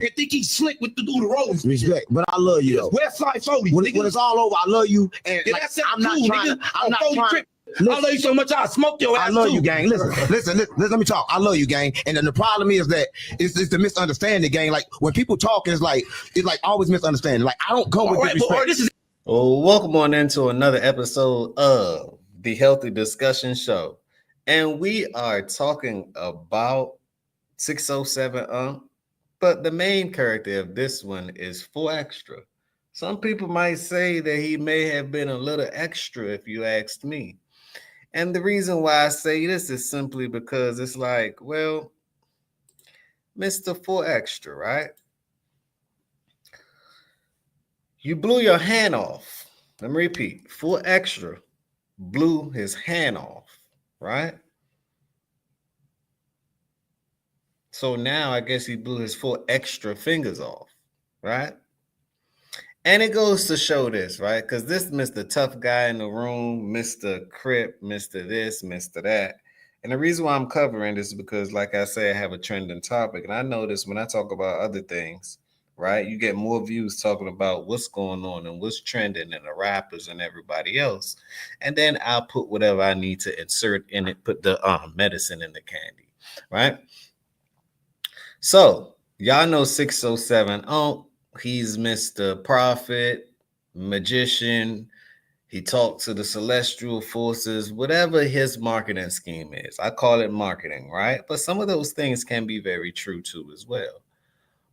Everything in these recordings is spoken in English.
and think he's slick with the do the rolls. Respect, but I love you though. Westside 40. When it's all over, I love you. And Yeah, like, that's I'm not trying. I'm not trying. I love you so much, I'll smoke your ass. I love too. you, gang. Listen, let me talk. I love you, gang. And then the problem is that it's the misunderstanding, gang. Like when people talk, it's like always misunderstanding. Like I don't come with disrespect. Welcome on into another episode of the Healthy Discussion Show. And we are talking about 607 but the main character of this one is 4 Extra. Some people might say that he may have been a little extra if you asked me. And the reason why I say this is simply because it's like, well, Mr. 4 Extra, right? You blew your hand off. Let me repeat. 4 Extra blew his hand off, right? So now I guess he blew his 4 extra fingers off, right? And it goes to show this, right? Because this Mr. Tough Guy in the room, Mr. Crip, Mr. this, Mr. that. And the reason why I'm covering this is because, like I say, I have a trending topic. And I notice when I talk about other things, right, you get more views talking about what's going on and what's trending and the rappers and everybody else. And then I'll put whatever I need to insert in it, put the medicine in the candy, right? So y'all know 607. He's Mr. Prophet, magician. He talked to the celestial forces, whatever his marketing scheme is. I call it marketing, right? But some of those things can be very true too as well.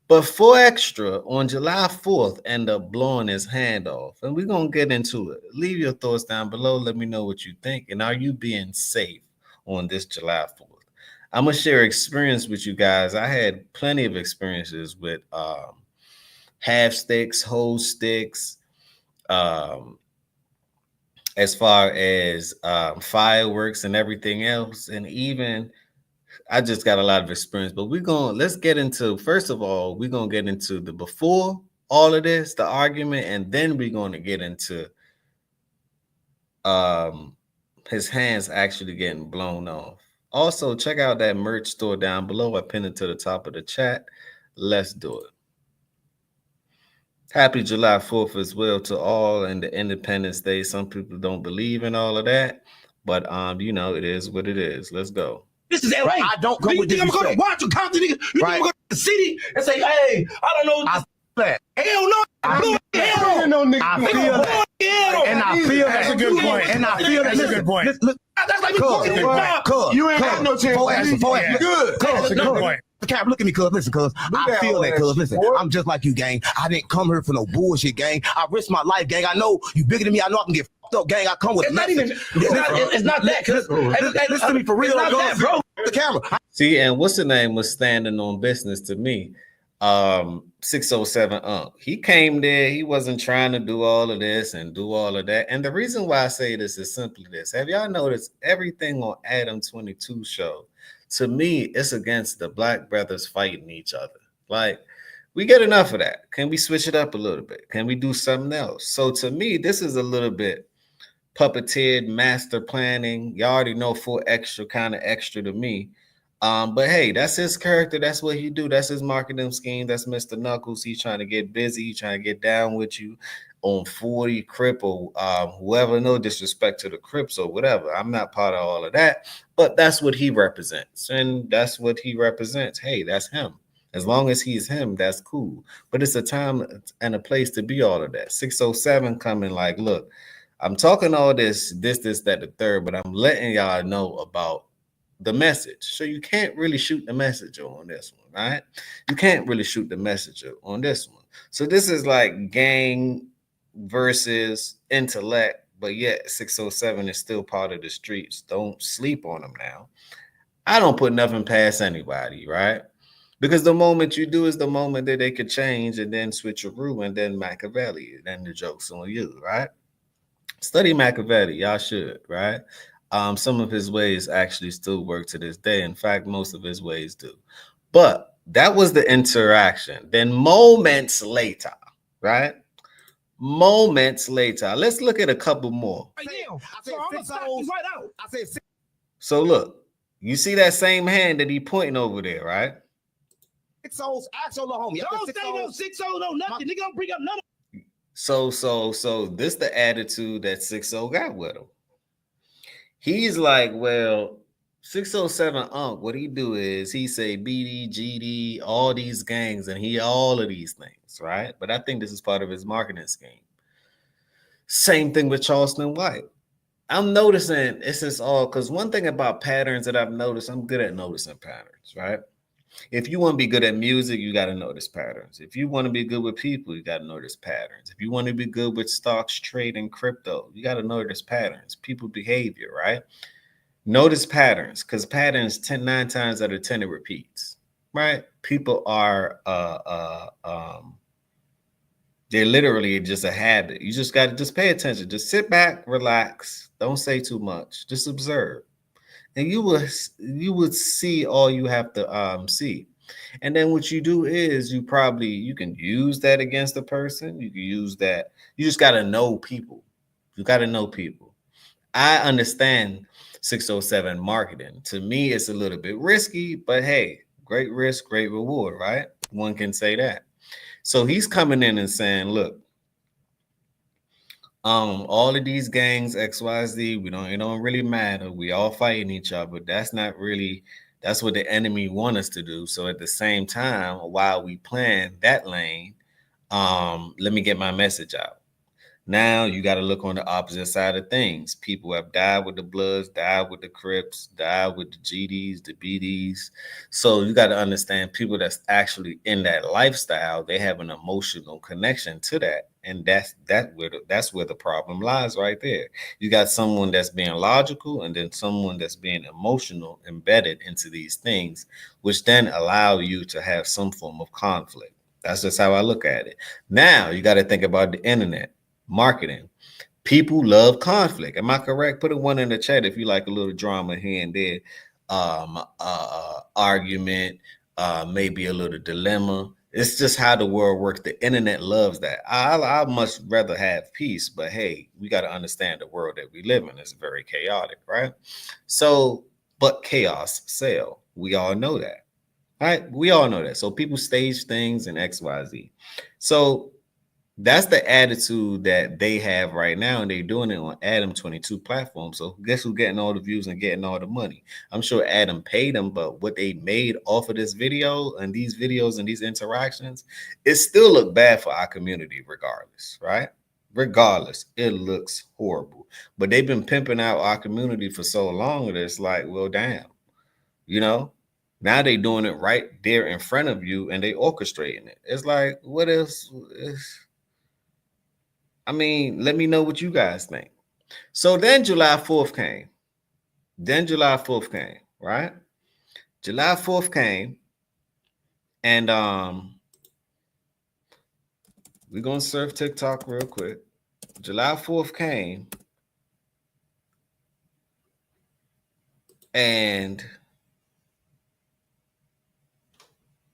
But 4 Extra on July 4th end up blowing his hand off. And we're going to get into it. Leave your thoughts down below. Let me know what you think. And are you being safe on this July 4th? I'm going to share experience with you guys. I had plenty of experiences with half sticks, whole sticks, as far as fireworks and everything else. And even I just got a lot of experience. But let's get into, first of all, we're going to get into the before all of this, the argument, and then we're going to get into his hands actually getting blown off. Also, check out that merch store down below. I pinned it to the top of the chat. Let's do it. Happy July 4th as well to all and the Independence Day. Some people don't believe in all of that, but you know, it is what it is. Let's go. This is LA. Right, I don't come with disrespect. I'm going to watch a Compton nigga. You think I'm going to the city and say, hey, I don't know. I feel that. Hell no. I feel that. And I feel that's a good point. And I feel that's a good point. That's like you ain't had no chance. 4 Extra. Good. That's a good point. Cap, look at me, cuz. Listen, cuz. I feel that, cuz. Listen, I'm just like you, gang. I didn't come here for no bullshit, gang. I risked my life, gang. I know you bigger than me. I know I can get fucked up, gang. I come with it's not that, cuz. Listen to me for real, bro. The camera. See, and what's the name was standing on business to me. 607 he came there, he wasn't trying to do all of this and do all of that. And the reason why I say this is simply this. Have y'all noticed everything on Adam 22 show? To me, it's against the black brothers fighting each other. Like, we get enough of that. Can we switch it up a little bit? Can we do something else? So to me, this is a little bit puppeteered, master planning. You already know 4 Extra, kind of extra to me. But hey, that's his character. That's what he do. That's his marketing scheme. That's Mr. Knuckles. He's trying to get busy. He's trying to get down with you on 40 Crip or whoever. No disrespect to the Crips or whatever. I'm not part of all of that. But that's what he represents. And that's what he represents. Hey, that's him. As long as he's him, that's cool. But it's a time and a place to be all of that. 607 coming like, look, I'm talking all this, that, the third, but I'm letting y'all know about the message. So you can't really shoot the messenger on this one, right? You can't really shoot the messenger on this one. So this is like gang versus intellect, but yet 607 is still part of the streets. Don't sleep on them now. I don't put nothing past anybody, right? Because the moment you do is the moment that they could change and then switch a rule and then Machiavelli, then the joke's on you, right? Study Machiavelli, y'all should, right? Some of his ways actually still work to this day. In fact, most of his ways do. But that was the interaction. Then moments later, right? Moments later, let's look at a couple more. So look, you see that same hand that he pointing over there, right? 6-0s. Ask your little homie. Don't say no 6-0, no nothing. Nigga don't bring up none of. So this the attitude that 6-0 got with him. He's like, well, 607 Unc, what he do is he say BD, GD, all these gangs, and he all of these things, right? But I think this is part of his marketing scheme. Same thing with Charleston White. I'm noticing this is all because one thing about patterns that I've noticed, I'm good at noticing patterns, right? If you want to be good at music, you got to notice patterns. If you want to be good with people, you got to notice patterns. If you want to be good with stocks, trade, and crypto, you got to notice patterns, people behavior, right? Notice patterns because patterns 9 times out of 10 it repeats, right? People are they're literally just a habit. You just got to just pay attention. Just sit back, relax, don't say too much, just observe. And you would see all you have to see. And then what you do is you can use that against the person. You can use that. You just got to know people. You got to know people. I understand 607 marketing. To me, it's a little bit risky, but hey, great risk, great reward, right? One can say that. So he's coming in and saying, look, all of these gangs, XYZ, it don't really matter. We all fighting each other. That's what the enemy want us to do. So at the same time, while we plan that lane, let me get my message out. Now you got to look on the opposite side of things. People have died with the Bloods, died with the Crips, died with the GDs, the BDs. So you got to understand people that's actually in that lifestyle, they have an emotional connection to that. And that's where the problem lies right there. You got someone that's being logical and then someone that's being emotional embedded into these things, which then allow you to have some form of conflict. That's just how I look at it. Now you got to think about the internet. Marketing. People love conflict. Am I correct? Put a 1 in the chat if you like a little drama here and there. Argument, maybe a little dilemma. It's just how the world works. The internet loves that. I much rather have peace, but hey, we got to understand the world that we live in is very chaotic, right? So, but chaos sell. We all know that, right? We all know that. So people stage things in XYZ. So that's the attitude that they have right now, and they're doing it on Adam 22 platform. So guess who's getting all the views and getting all the money? I'm sure Adam paid them, but what they made off of this video and these videos and these interactions, it still look bad for our community regardless, right? Regardless, it looks horrible. But they've been pimping out our community for so long that it's like, well, damn, now they doing it right there in front of you and they orchestrating it. It's like, what else is... I mean, let me know what you guys think. So then July 4th came. Right? July 4th came. And we're going to surf TikTok real quick. July 4th came. And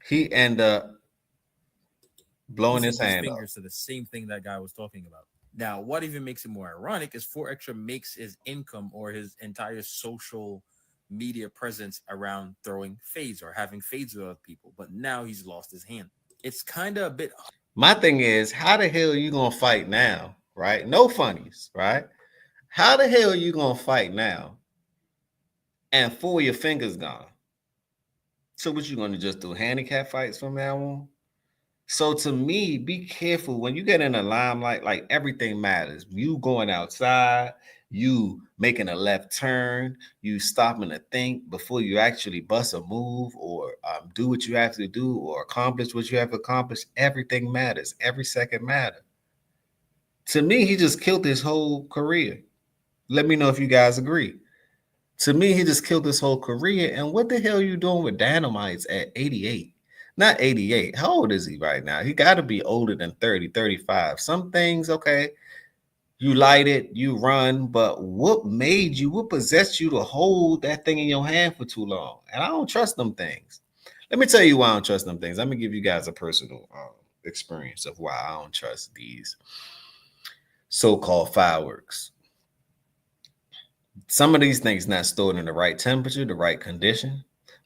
he ended up blowing his hand fingers to the same thing that guy was talking about. Now, what even makes it more ironic is 4Extra makes his income or his entire social media presence around throwing fades or having fades with other people, but now he's lost his hand. It's kind of a bit. My thing is, how the hell are you gonna fight now, right? No funnies, right? How the hell are you gonna fight now and 4 of your fingers gone? So what you gonna just do handicap fights from now on? So to me, be careful when you get in the limelight, like everything matters. You going outside, you making a left turn, you stopping to think before you actually bust a move or do what you have to do or accomplish what you have to accomplish. Everything matters. Every second matters. To me, he just killed his whole career. Let me know if you guys agree. To me, he just killed his whole career. And what the hell are you doing with dynamites at 88? Not 88. How old is he right now? He got to be older than 30, 35. Some things, okay, you light it, you run, but what possessed you to hold that thing in your hand for too long? And I don't trust them things. Let me tell you why I don't trust them things. Let me give you guys a personal experience of why I don't trust these so-called fireworks. Some of these things not stored in the right temperature, the right condition.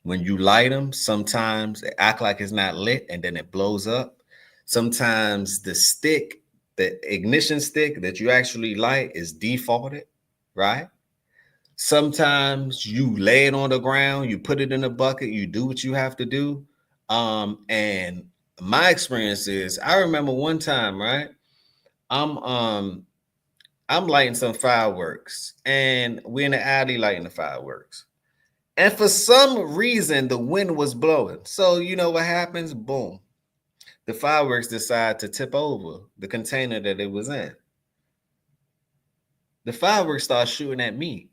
When you light them, sometimes it act like it's not lit and then it blows up. Sometimes the stick, the ignition stick that you actually light is defaulted, right? Sometimes you lay it on the ground, you put it in a bucket, you do what you have to do. And my experience is, I remember one time, right? I'm I'm lighting some fireworks, and we're in the alley lighting the fireworks. And for some reason, the wind was blowing. So you know what happens? Boom. The fireworks decide to tip over the container that it was in. The fireworks start shooting at me.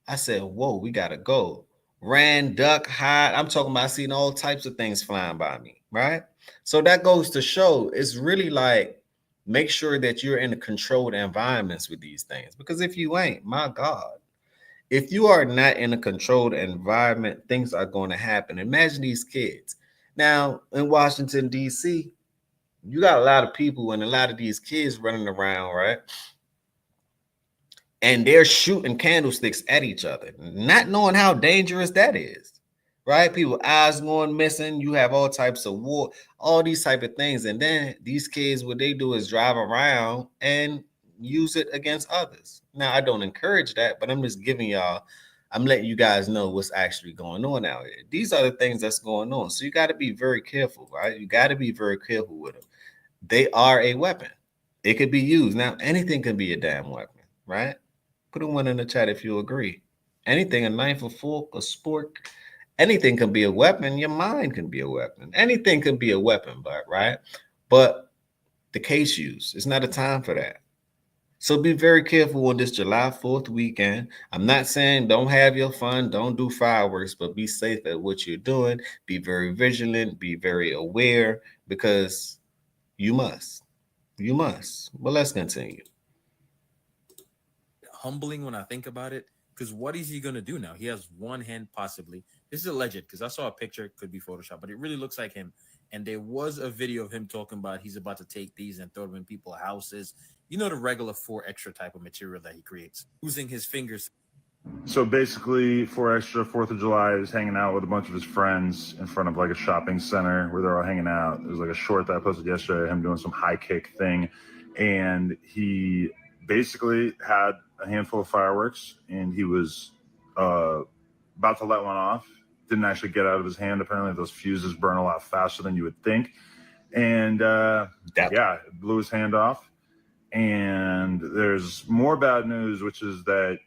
I said, whoa, we gotta go. Ran, duck, hide. I'm talking about seeing all types of things flying by me, right? So that goes to show it's really like make sure that you're in a controlled environments with these things. Because if you ain't, my God, if you are not in a controlled environment, things are going to happen. Imagine these kids. Now, in Washington, D.C., you got a lot of people and a lot of these kids running around, right? And they're shooting candlesticks at each other, not knowing how dangerous that is, right? People eyes going missing. You have all types of war, all these type of things. And then these kids, what they do is drive around and use it against others. Now, I don't encourage that, but I'm just giving y'all, I'm letting you guys know what's actually going on out here. These are the things that's going on. So you got to be very careful, right? You got to be very careful with them. They are a weapon. It could be used. Now, anything can be a damn weapon, right? Put a one in the chat if you agree. Anything, a knife, a fork, a spork, anything can be a weapon. Your mind can be a weapon. Anything can be a weapon, but right? But the case use, it's not a time for that. So be very careful on this July 4th weekend. I'm not saying don't have your fun, don't do fireworks, but be safe at what you're doing. Be very vigilant, be very aware, because you must. You must. But let's continue. Humbling when I think about it, because what is he gonna do now? He has one hand possibly. This is alleged because I saw a picture, could be Photoshop, but it really looks like him. And there was a video of him talking about he's about to take these and throw them in people's houses. You know, the regular 4 extra type of material that he creates, using his fingers. So basically, 4 extra 4th of July is hanging out with a bunch of his friends in front of like a shopping center where they're all hanging out. There's like a short that I posted yesterday, him doing some high kick thing, and he basically had a handful of fireworks, and he was about to let one off. Didn't actually get out of his hand. Apparently, those fuses burn a lot faster than you would think, and yeah, it blew his hand off. And there's more bad news, which is that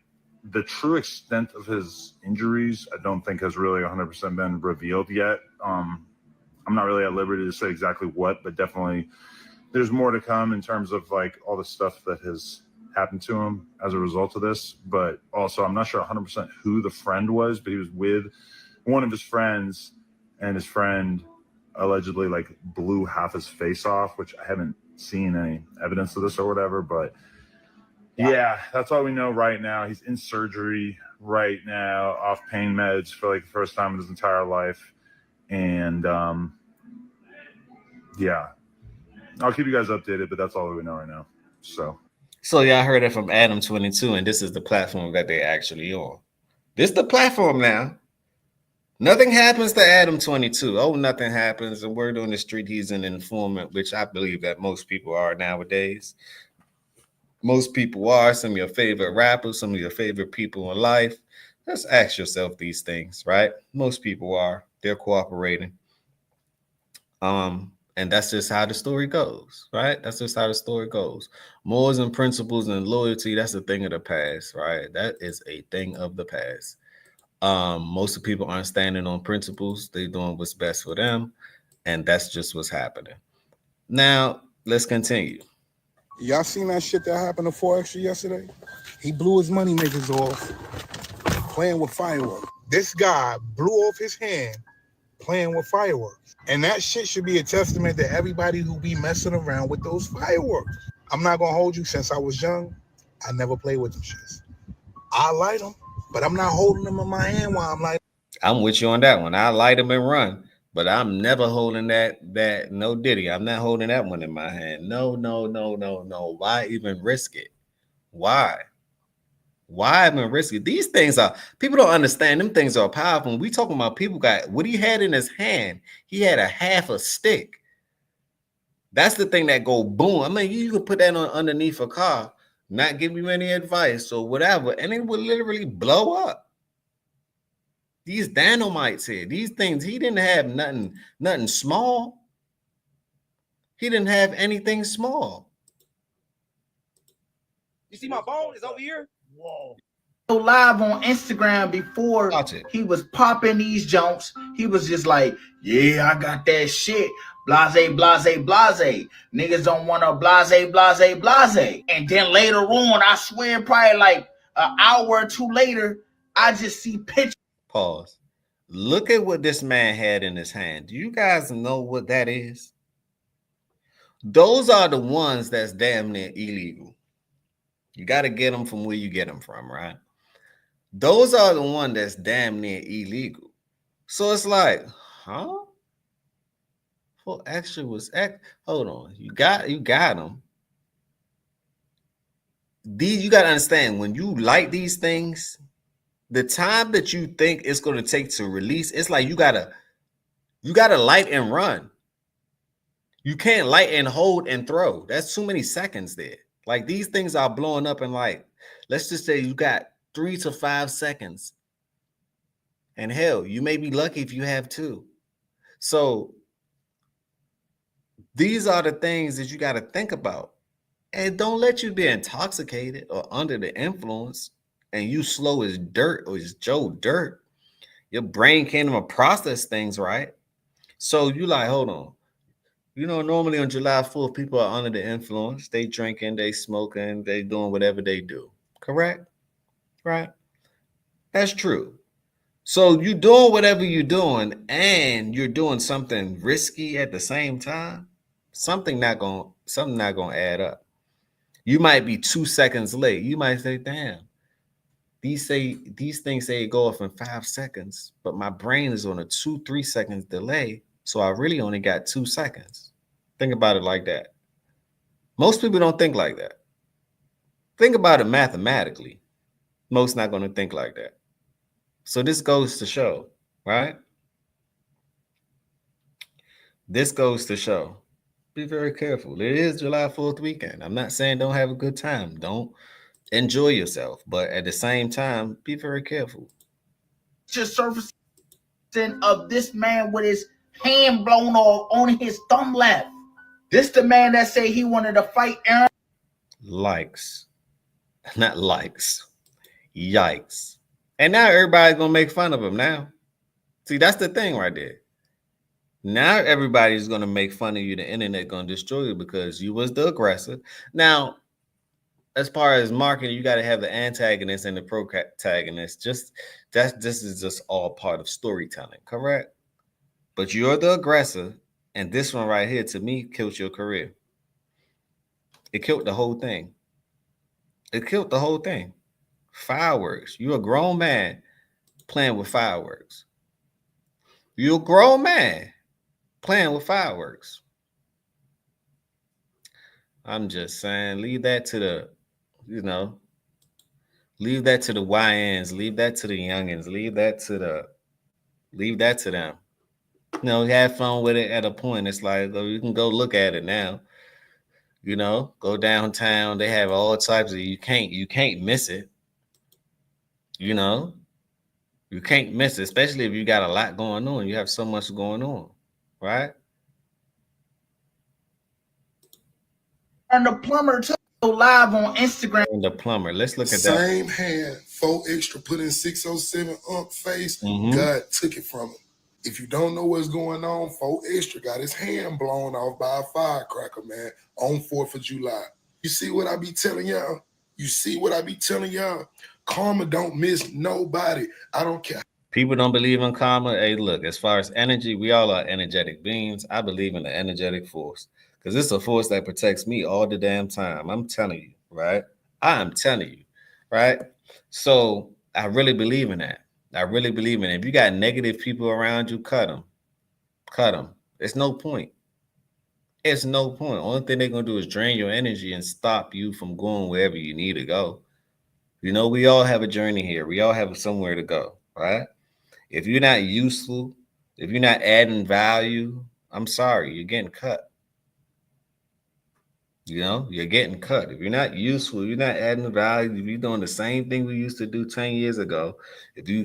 the true extent of his injuries, I don't think has really 100% been revealed yet. I'm not really at liberty to say exactly what, but definitely there's more to come in terms of like all the stuff that has happened to him as a result of this. But also, I'm not sure 100% who the friend was, but he was with one of his friends, and his friend allegedly like blew half his face off, which I haven't seen any evidence of this or whatever, but yeah, that's all we know right now. He's in surgery right now, off pain meds for like the first time in his entire life. And yeah, I'll keep you guys updated, but that's all we know right now. So y'all heard it from Adam 22, and this is the platform that they're actually on. This is the platform now. Nothing happens to Adam 22. Oh, nothing happens. And word on the street, he's an informant, which I believe that most people are nowadays. Most people are. Some of your favorite rappers, some of your favorite people in life. Just ask yourself these things, right? Most people are. They're cooperating. And that's just how the story goes, right? That's just how the story goes. Morals and principles and loyalty, that's a thing of the past, right? That is a thing of the past. Most of the people aren't standing on principles. They're doing what's best for them. And that's just what's happening. Now, let's continue. Y'all seen that shit that happened to 4 Extra yesterday? He blew his money makers off playing with fireworks. This guy blew off his hand playing with fireworks. And that shit should be a testament to everybody who be messing around with those fireworks. I'm not going to hold you. Since I was young, I never played with them shits. I light them, but I'm not holding them in my hand while I'm like. I'm with you on that one. I light them and run. But I'm never holding that no Diddy. I'm not holding that one in my hand. No. Why even risk it? Why? Why even risk it? These things are, people don't understand. Them things are powerful. When we talking about people got what he had in his hand, he had a half a stick. That's the thing that go boom. I mean, you can put that on underneath a car, not give you any advice or whatever, and it would literally blow up. These dynamites here, these things, he didn't have nothing small. He didn't have anything small. You see my phone? It's over here. Whoa. Live on Instagram before he was popping these jumps. He was just like, yeah, I got that shit. Blase, blase, blase. Niggas don't want to blase, blase, blase. And then later on, I swear probably like an hour or two later, I just see pictures. Pause. Look at what this man had in his hand. Do you guys know what that is? Those are the ones that's damn near illegal. You got to get them from where you get them from, right? Those are the one that's damn near illegal. So it's like, huh? Well, extra was hold on. You got them. These, you got to understand, when you light these things, the time that you think it's going to take to release, it's like you gotta light and run. You can't light and hold and throw. That's too many seconds there. Like, these things are blowing up in, like, let's just say you got 3 to 5 seconds. And hell, you may be lucky if you have 2. So these are the things that you got to think about. And don't let you be intoxicated or under the influence and you slow as dirt or as Joe Dirt. Your brain can't even process things right. So you like, hold on. You know, normally on July 4th, people are under the influence. They drinking, they smoking, they doing whatever they do. Correct? Right? That's true. So you doing whatever you're doing and you're doing something risky at the same time. Something not gonna add up. You might be 2 seconds late. You might say, damn, these things say it go off in 5 seconds, but my brain is on a 2-3 seconds delay. So I really only got 2 seconds. Think about it like that. Most people don't think like that. Think about it mathematically. Most not going to think like that. So this goes to show, right? This goes to show. Be very careful. It is July 4th weekend. I'm not saying don't have a good time. Don't enjoy yourself. But at the same time, be very careful. Just surfacing of this man with his hand blown off on his thumb left. This the man that said he wanted to fight Aaron. Likes. Not likes. Yikes. And now everybody's going to make fun of him now. See, that's the thing right there. Now everybody's going to make fun of you. The internet going to destroy you because you was the aggressor. Now, as far as marketing, you got to have the antagonist and the protagonist. This is just all part of storytelling, correct? But you're the aggressor, and this one right here, to me, killed your career. It killed the whole thing. It killed the whole thing. Fireworks. You're a grown man playing with fireworks. You're a grown man playing with fireworks. I'm just saying, leave that to the, leave that to the YNs, leave that to the youngins, leave that to them. Have fun with it at a point. It's like, you can go look at it now. Go downtown. They have all types of, you can't miss it. You can't miss it, especially if you got a lot going on. You have so much going on, right? And the plumber too, live on Instagram. And the plumber. Let's look at that. Same hand, 4 extra, put in 607 up face. God took it from him. If you don't know what's going on, 4 extra got his hand blown off by a firecracker, man, on 4th of July. You see what I be telling y'all? Karma don't miss nobody. I don't care. People don't believe in karma. Hey, look, as far as energy, we all are energetic beings. I believe in the energetic force because it's a force that protects me all the damn time. I'm telling you, right? I'm telling you, right? So I really believe in that. I really believe in it. If you got negative people around you, cut them. Cut them. It's no point. It's no point. Only thing they're going to do is drain your energy and stop you from going wherever you need to go. You know, we all have a journey here. We all have somewhere to go, right? If you're not useful, if you're not adding value, I'm sorry, you're getting cut. You know, you're getting cut. If you're not useful, you're not adding value, if you're doing the same thing we used to do 10 years ago, if you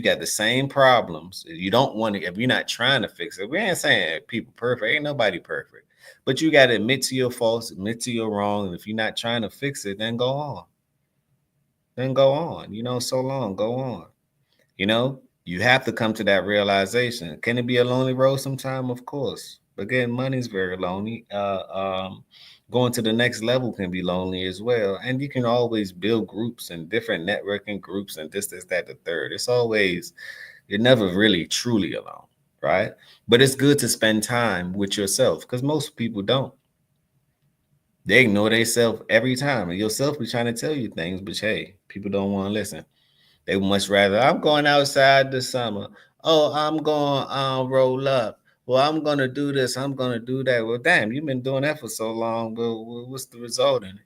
got the same problems, if you don't want to, if you're not trying to fix it, we ain't saying people perfect, ain't nobody perfect. But you got to admit to your faults, admit to your wrong. And if you're not trying to fix it, then go on. Then go on. You know, so long, go on. You know, you have to come to that realization. Can it be a lonely road sometime? Of course. But again, money's very lonely. Going to the next level can be lonely as well. And you can always build groups and different networking groups and this, that, the third. It's always, you're never really truly alone, right? But it's good to spend time with yourself because most people don't. They ignore themselves every time. And yourself be trying to tell you things, but hey, people don't want to listen. They would much rather, I'm going outside this summer. Oh, I'm going to roll up. Well, I'm going to do this. I'm going to do that. Well, damn, you've been doing that for so long. But what's the result in it?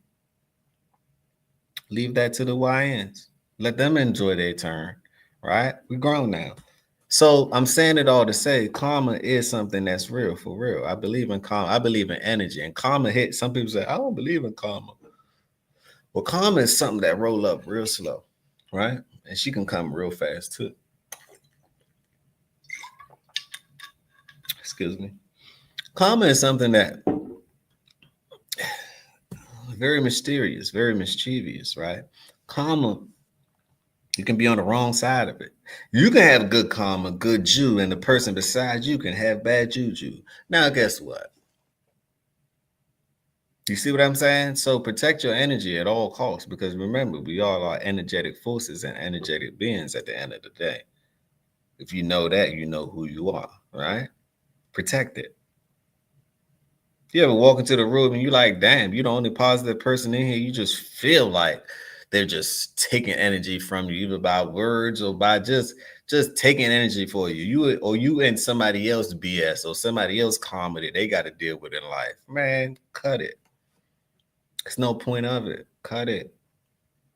Leave that to the YNs. Let them enjoy their turn, right? We're grown now. So I'm saying it all to say karma is something that's real, for real. I believe in karma. I believe in energy. And karma hit. Some people say, I don't believe in karma. Well, karma is something that roll up real slow, right? And she can come real fast too. Excuse me. Karma is something that very mysterious, very mischievous, right? Karma, you can be on the wrong side of it. You can have good karma, good Jew, and the person beside you can have bad juju. Now, guess what? You see what I'm saying? So protect your energy at all costs because remember, we all are energetic forces and energetic beings at the end of the day. If you know that, you know who you are, right? Protect it. You ever walk into the room and you're like, damn, you're the only positive person in here. You just feel like they're just taking energy from you, either by words or by just taking energy for you. You and somebody else BS or somebody else comedy they got to deal with in life. Man, cut it. There's no point of it. Cut it.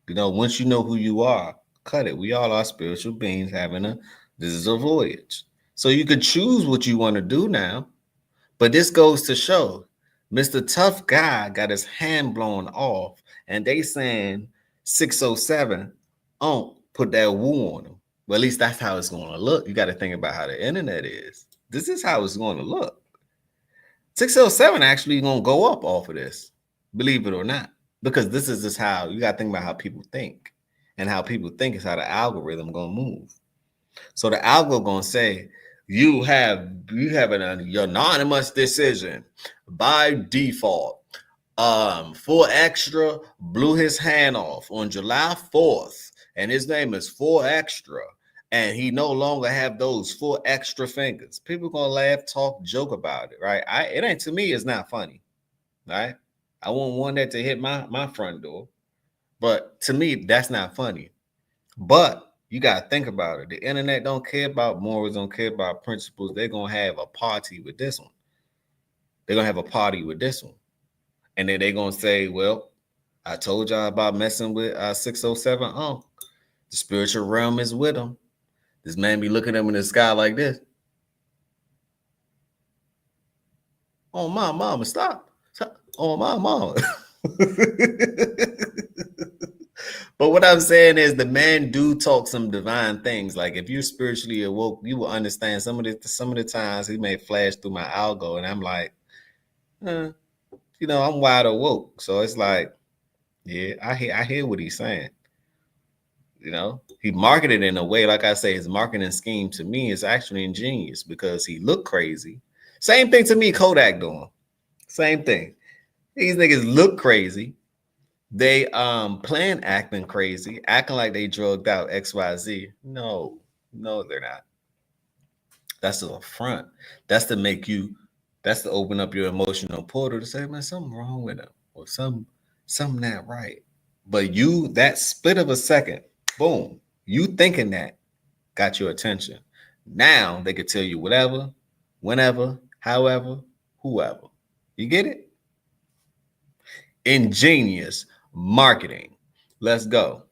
You know, once you know who you are, cut it. We all are spiritual beings this is a voyage. So you could choose what you want to do now. But this goes to show Mr. Tough Guy got his hand blown off, and they saying 607, put that woo on him. Well, at least that's how it's going to look. You got to think about how the internet is. This is how it's going to look. 607 actually going to go up off of this, believe it or not, because this is just how you got to think about how people think, and how people think is how the algorithm going to move. So the algorithm going to say, you have an anonymous decision by default. 4 Extra blew his hand off on July 4th, and his name is 4 Extra, and he no longer have those 4 extra fingers. People gonna laugh, talk, joke about it, right? It ain't, to me, it's not funny, right? I wouldn't want that to hit my front door, but to me, that's not funny. But you got to think about it. The internet don't care about morals, don't care about principles. They're going to have a party with this one. They're going to have a party with this one. And then they're going to say, well, I told y'all about messing with 607. The spiritual realm is with him. This man be looking at him in the sky like this. Oh, my mama, stop. Oh, my mama. But what I'm saying is the man do talk some divine things. Like if you're spiritually awoke, you will understand some of the times he may flash through my algo, and I'm like, I'm wide awoke. So it's like, yeah, I hear what he's saying. He marketed in a way, like I say, his marketing scheme to me is actually ingenious because he looked crazy. Same thing to me, Kodak doing. Same thing. These niggas look crazy. They plan acting crazy, acting like they drugged out XYZ. No, they're not. That's a front. That's to open up your emotional portal to say, man, something wrong with them or something not right. But that split of a second, boom, you thinking that got your attention. Now they could tell you whatever, whenever, however, whoever. You get it? Ingenious marketing. Let's go.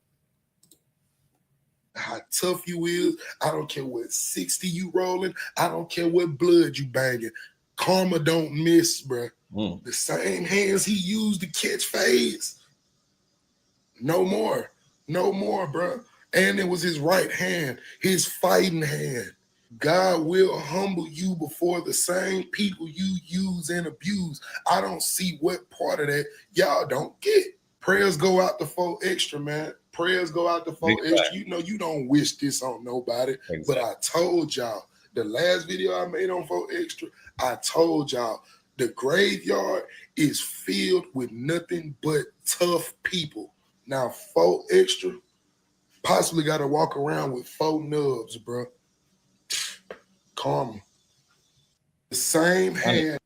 how tough you is. I don't care what 60 you rolling. I don't care what blood you banging. Karma don't miss, bro. The same hands he used to catch fades. No more. No more, bro. And it was his right hand, his fighting hand. God will humble you before the same people you use and abuse. I don't see what part of that y'all don't get. Prayers go out to 4 Extra, man. Prayers go out to 4 Extra. You know you don't wish this on nobody, but I told y'all, the last video I made on 4 Extra, I told y'all, the graveyard is filled with nothing but tough people. Now 4 Extra possibly got to walk around with 4 nubs, bro. Karma. The same hand.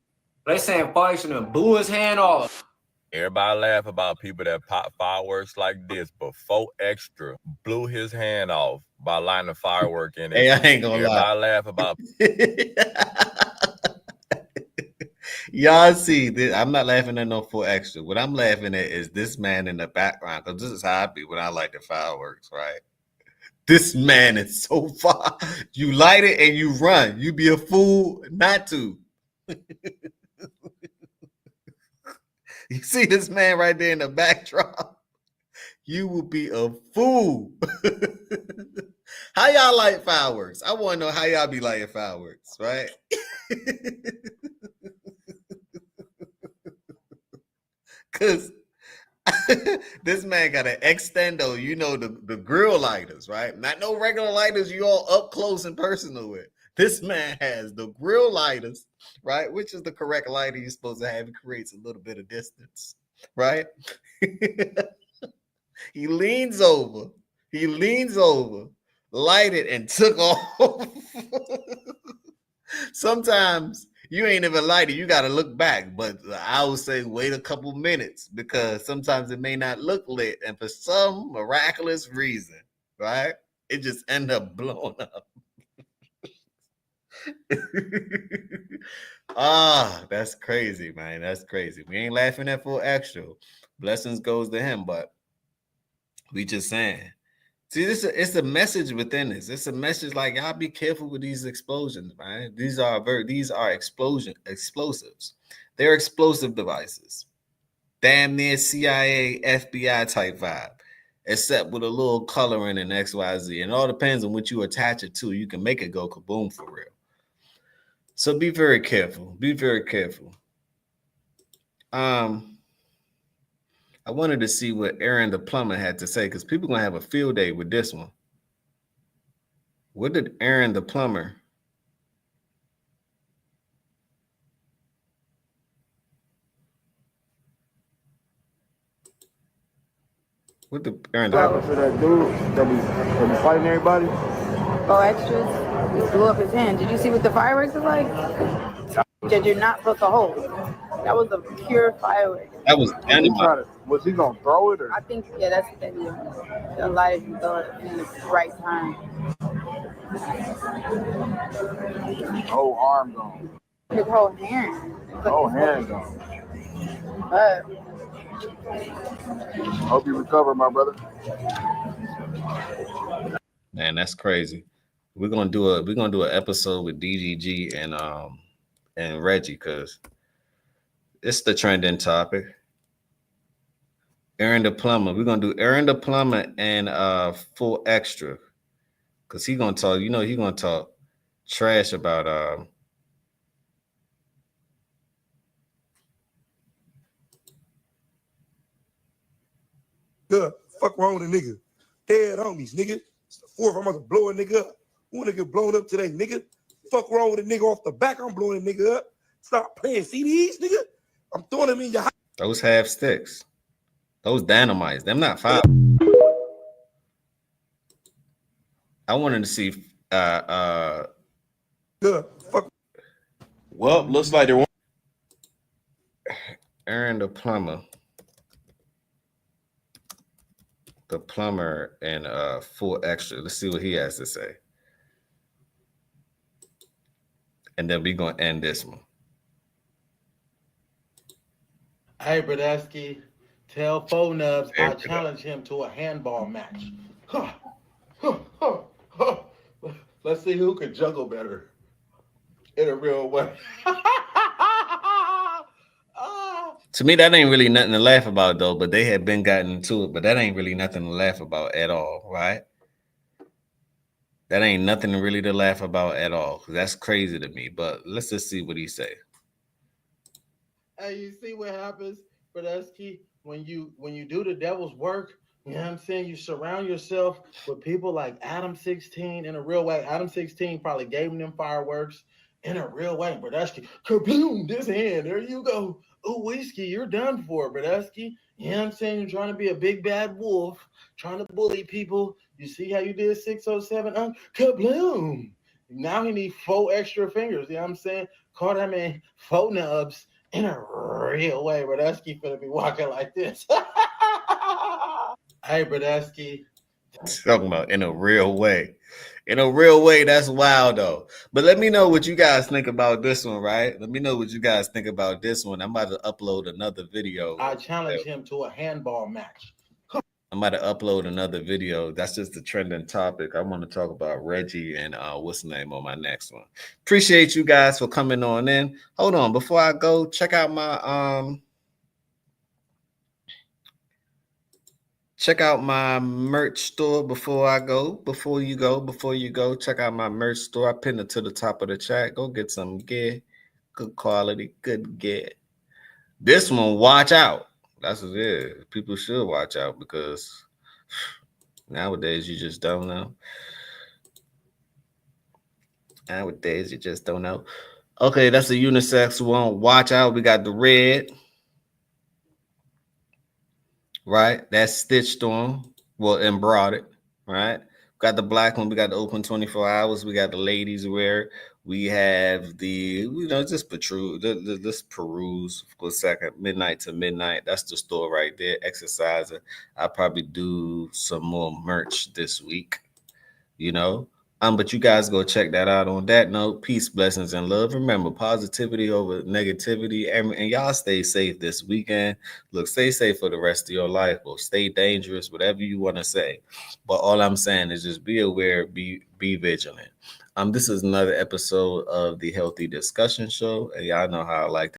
They saying 4 Extra blew his hand off. Everybody laugh about people that pop fireworks like this, but 4 Extra blew his hand off by lighting a firework in it. Hey, I ain't gonna lie. Everybody laugh about. Y'all see this? I'm not laughing at no 4 Extra. What I'm laughing at is this man in the background, because this is how I be when I light the fireworks, right? This man is so far. You light it and you run. You be a fool not to. You see this man right there in the backdrop? You would be a fool. How y'all light fireworks? I want to know how y'all be lighting fireworks, right? Because this man got an extendo, you know, the grill lighters, right? Not no regular lighters you all up close and personal with. This man has the grill lighters, right? Which is the correct lighter you're supposed to have. It creates a little bit of distance, right? He leans over, lighted and took off. Sometimes you ain't even lighted, you got to look back. But I would say wait a couple minutes because sometimes it may not look lit. And for some miraculous reason, right, it just end up blowing up. That's crazy, man. That's crazy. We ain't laughing at 4 Extra. Blessings goes to him, but we just saying. See, it's a message within this. It's a message like y'all be careful with these explosions, man. These are explosives. They're explosive devices. Damn near CIA, FBI type vibe, except with a little coloring and XYZ. And it all depends on what you attach it to. You can make it go kaboom for real. So be very careful. Be very careful. I wanted to see what Aaron the plumber had to say because people are going to have a field day with this one. What did Aaron the plumber? What the Aaron the plumber? For that dude that be fighting everybody? Oh, Extras. He blew up his hand. Did you see what the fireworks was like? That you're not supposed to hold. That was a pure firework. That was Was he gonna throw it or? I think that's what they do. They'll light it and throw it in the right time. Whole arm gone. His whole hand. Whole hand gone. But hope you recover, my brother. Man, that's crazy. We're gonna do an episode with DGG and Reggie because it's the trending topic. Aaron the plumber. We're gonna do Aaron the plumber and 4 Extra because he's gonna talk. You know, he's gonna talk trash about Good. Fuck wrong with a nigga. Dead homies, nigga. It's the 4th. I'm about to blow a nigga up. Who wanna get blown up today, nigga? Fuck wrong with a nigga off the back. I'm blowing a nigga up. Stop playing CDs, nigga. I'm throwing them in your house. those half sticks. Those dynamites. Them not fire. I wanted to see Good. Fuck. Well, looks like they're Aaron the plumber. The plumber and 4 Extra. Let's see what he has to say. And then we're gonna end this one. Hey, Bradesky, tell 4 Nubs I challenge him to a handball match. Let's see who can juggle better in a real way. To me, that ain't really nothing to laugh about, though. But they had been gotten into it. But that ain't really nothing to laugh about at all, right? That ain't nothing really to laugh about at all. That's crazy to me. But let's just see what he say. Hey, you see what happens, Brodesky, when you do the devil's work? You know what I'm saying? You surround yourself with people like Adam 16 in a real way. Adam 16 probably gave them fireworks in a real way. Brodesky, kabloom, this hand, there you go. Oh, whiskey, you're done for, Brodesky. You know what I'm saying? You're trying to be a big bad wolf, trying to bully people. You see how you did 607? Kabloom. Now he needs 4 extra fingers. You know what I'm saying? Call that man 4 nubs in a real way. Brodesky finna be walking like this. Hey, Brodesky. Talking about in a real way. In a real way, that's wild, though. But let me know what you guys think about this one, right? Let me know what you guys think about this one. I'm about to upload another video. I challenge him to a handball match. I'm about to upload another video. That's just the trending topic. I want to talk about Reggie and what's the name on my next one. Appreciate you guys for coming on in. Hold on, before I go, check out my merch store before I go. Before you go, check out my merch store. I pinned it to the top of the chat. Go get some gear, good quality, good gear. This one, watch out. That's what it is. People should watch out because nowadays you just don't know. Nowadays you just don't know. Okay, that's a unisex one. Watch out. We got the red. Right? That's stitched on. Well, embroidered. Right? Got the black one. We got the open 24 hours. We got the ladies wear. We have the, just peruse for a second. Midnight to midnight. That's the store right there. Exerciser. I'll probably do some more merch this week. But you guys go check that out. On that note, peace, blessings, and love. Remember, positivity over negativity. And y'all stay safe this weekend. Look, stay safe for the rest of your life, or stay dangerous, whatever you want to say. But all I'm saying is just be aware, be vigilant. This is another episode of the Healthy Discussion Show. And y'all know how I like to